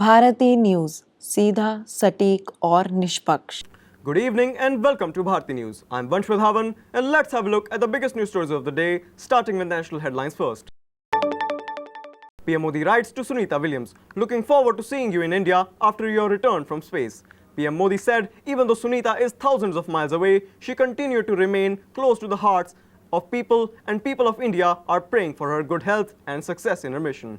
Bharti news, सीधा, सटीक और निष्पक्ष। Good evening and welcome to Bharti News. I'm Vansh Vidhavan and let's have a look at the biggest news stories of the day, starting with national headlines first. PM Modi writes to Sunita Williams, looking forward to seeing you in India after your return from space. PM Modi said, even though Sunita is thousands of miles away, she continued to remain close to the hearts of people, and people of India are praying for her good health and success in her mission.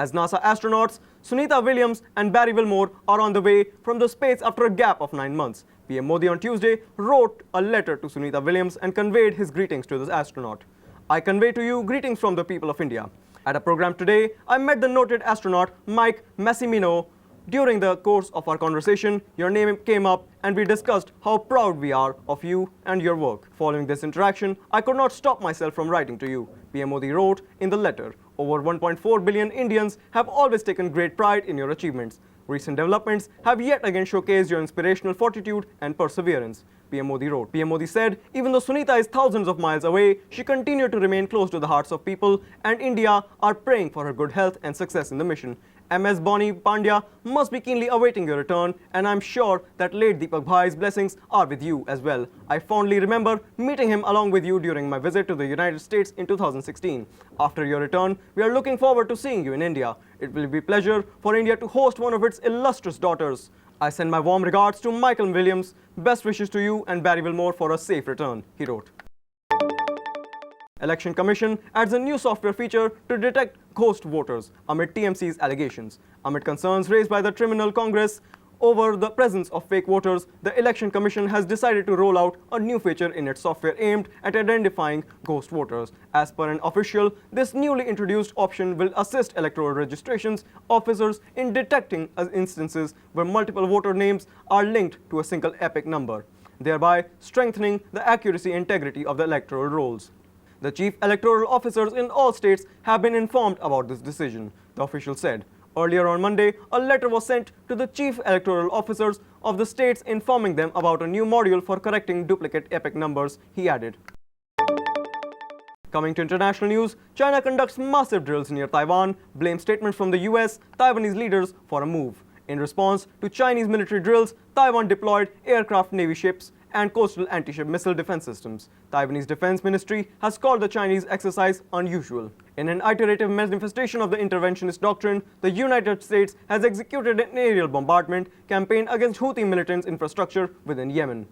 As NASA astronauts, Sunita Williams and Barry Wilmore are on the way from the space after a gap of 9 months. PM Modi on Tuesday wrote a letter to Sunita Williams and conveyed his greetings to the astronaut. I convey to you greetings from the people of India. At a program today, I met the noted astronaut Mike Massimino. During the course of our conversation, your name came up and we discussed how proud we are of you and your work. Following this interaction, I could not stop myself from writing to you, PM Modi wrote in the letter. Over 1.4 billion Indians have always taken great pride in your achievements. Recent developments have yet again showcased your inspirational fortitude and perseverance, PM Modi wrote. PM Modi said, even though Sunita is thousands of miles away, she continued to remain close to the hearts of people, and India are praying for her good health and success in the mission. MS Boni Pandya must be keenly awaiting your return, and I'm sure that late Deepak Bhai's blessings are with you as well. I fondly remember meeting him along with you during my visit to the United States in 2016. After your return, we are looking forward to seeing you in India. It will be a pleasure for India to host one of its illustrious daughters. I send my warm regards to Michael Williams. Best wishes to you and Barry Wilmore for a safe return, he wrote. Election Commission adds a new software feature to detect ghost voters amid TMC's allegations. Amid concerns raised by the Tribunal Congress over the presence of fake voters, the Election Commission has decided to roll out a new feature in its software aimed at identifying ghost voters. As per an official, this newly introduced option will assist electoral registrations officers in detecting instances where multiple voter names are linked to a single epic number, thereby strengthening the accuracy and integrity of the electoral rolls. The chief electoral officers in all states have been informed about this decision, the official said. Earlier on Monday, a letter was sent to the chief electoral officers of the states informing them about a new module for correcting duplicate epic numbers, he added. Coming to international news, China conducts massive drills near Taiwan, blames statements from the US, Taiwanese leaders for a move. In response to Chinese military drills, Taiwan deployed aircraft, navy ships, and coastal anti-ship missile defense systems. Taiwanese Defense Ministry has called the Chinese exercise unusual. In an iterative manifestation of the interventionist doctrine, the United States has executed an aerial bombardment campaign against Houthi militants' infrastructure within Yemen.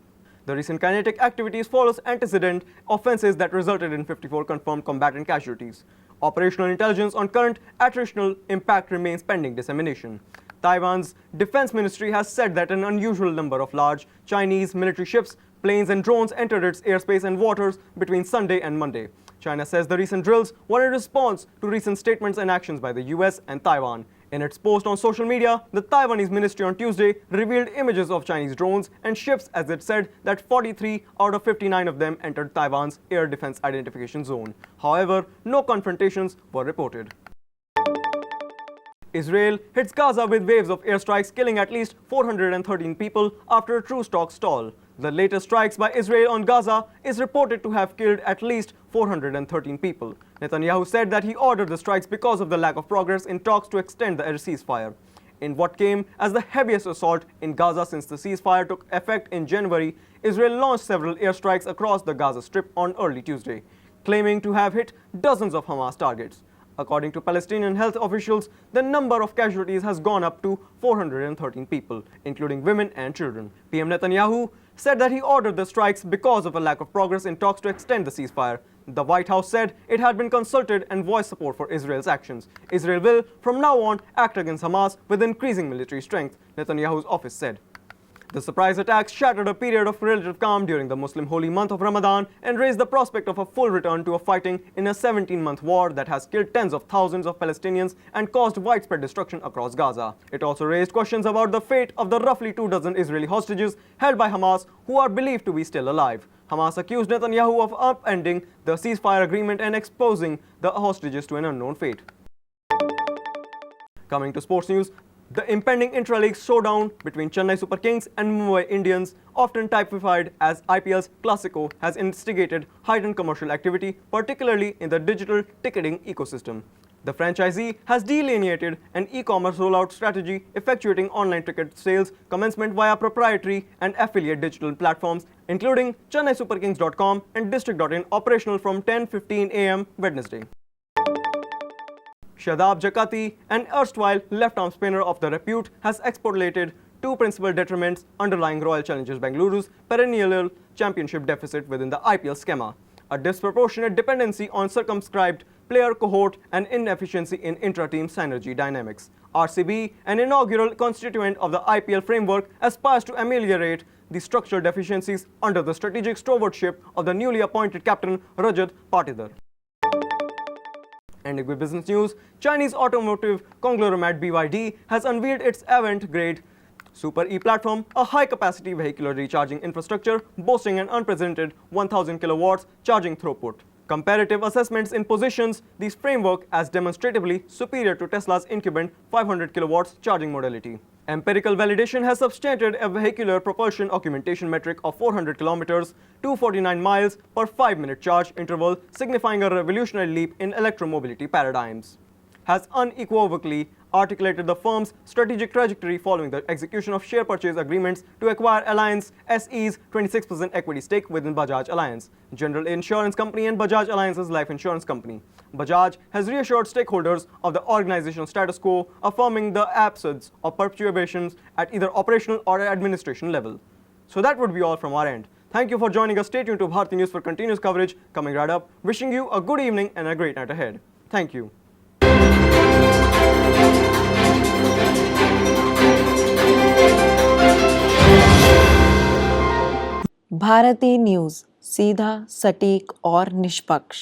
The recent kinetic activities follows antecedent offenses that resulted in 54 confirmed combatant casualties. Operational intelligence on current attritional impact remains pending dissemination. Taiwan's Defense Ministry has said that an unusual number of large Chinese military ships, planes and drones entered its airspace and waters between Sunday and Monday. China says the recent drills were in response to recent statements and actions by the US and Taiwan. In its post on social media, the Taiwanese ministry on Tuesday revealed images of Chinese drones and ships as it said that 43 out of 59 of them entered Taiwan's air defense identification zone. However, no confrontations were reported. Israel hits Gaza with waves of airstrikes, killing at least 413 people after a truce talks stall. The latest strikes by Israel on Gaza is reported to have killed at least 413 people. Netanyahu said that he ordered the strikes because of the lack of progress in talks to extend the ceasefire. In what came as the heaviest assault in Gaza since the ceasefire took effect in January, Israel launched several airstrikes across the Gaza Strip on early Tuesday, claiming to have hit dozens of Hamas targets. According to Palestinian health officials, the number of casualties has gone up to 413 people, including women and children. PM Netanyahu said that he ordered the strikes because of a lack of progress in talks to extend the ceasefire. The White House said it had been consulted and voiced support for Israel's actions. Israel will, from now on, act against Hamas with increasing military strength, Netanyahu's office said. The surprise attacks shattered a period of relative calm during the Muslim holy month of Ramadan and raised the prospect of a full return to a fighting in a 17-month war that has killed tens of thousands of Palestinians and caused widespread destruction across Gaza. It also raised questions about the fate of the roughly 24 Israeli hostages held by Hamas who are believed to be still alive. Hamas accused Netanyahu of upending the ceasefire agreement and exposing the hostages to an unknown fate. Coming to sports news, the impending intra-league showdown between Chennai Super Kings and Mumbai Indians, often typified as IPL's Classico, has instigated heightened commercial activity, particularly in the digital ticketing ecosystem. The franchisee has delineated an e-commerce rollout strategy effectuating online ticket sales commencement via proprietary and affiliate digital platforms including ChennaiSuperKings.com and District.in operational from 10:15 a.m. Wednesday. Shadab Jakati, an erstwhile left-arm spinner of the repute, has extrapolated two principal detriments underlying Royal Challengers Bengaluru's perennial championship deficit within the IPL schema: a disproportionate dependency on circumscribed player cohort and inefficiency in intra-team synergy dynamics. RCB, an inaugural constituent of the IPL framework, aspires to ameliorate the structural deficiencies under the strategic stewardship of the newly appointed captain Rajat Patidar. Ending with business news, Chinese automotive conglomerate BYD has unveiled its avant-garde Super E platform, a high-capacity vehicular recharging infrastructure boasting an unprecedented 1000 kilowatts charging throughput. Comparative assessments in positions this framework as demonstratively superior to Tesla's incumbent 500 kilowatts charging modality. Empirical validation has substantiated a vehicular propulsion augmentation metric of 400 kilometers, 249 miles per 5-minute charge interval, signifying a revolutionary leap in electromobility paradigms. Has unequivocally articulated the firm's strategic trajectory following the execution of share purchase agreements to acquire Alliance SE's 26% equity stake within Bajaj Alliance, General Insurance Company and Bajaj Alliance's life insurance company. Bajaj has reassured stakeholders of the organizational status quo, affirming the absence of perturbations at either operational or administration level. So that would be all from our end. Thank you for joining us. Stay tuned to Bharti News for continuous coverage coming right up. Wishing you a good evening and a great night ahead. Thank you. Bharati news, सीधा, सटीक और निष्पक्ष।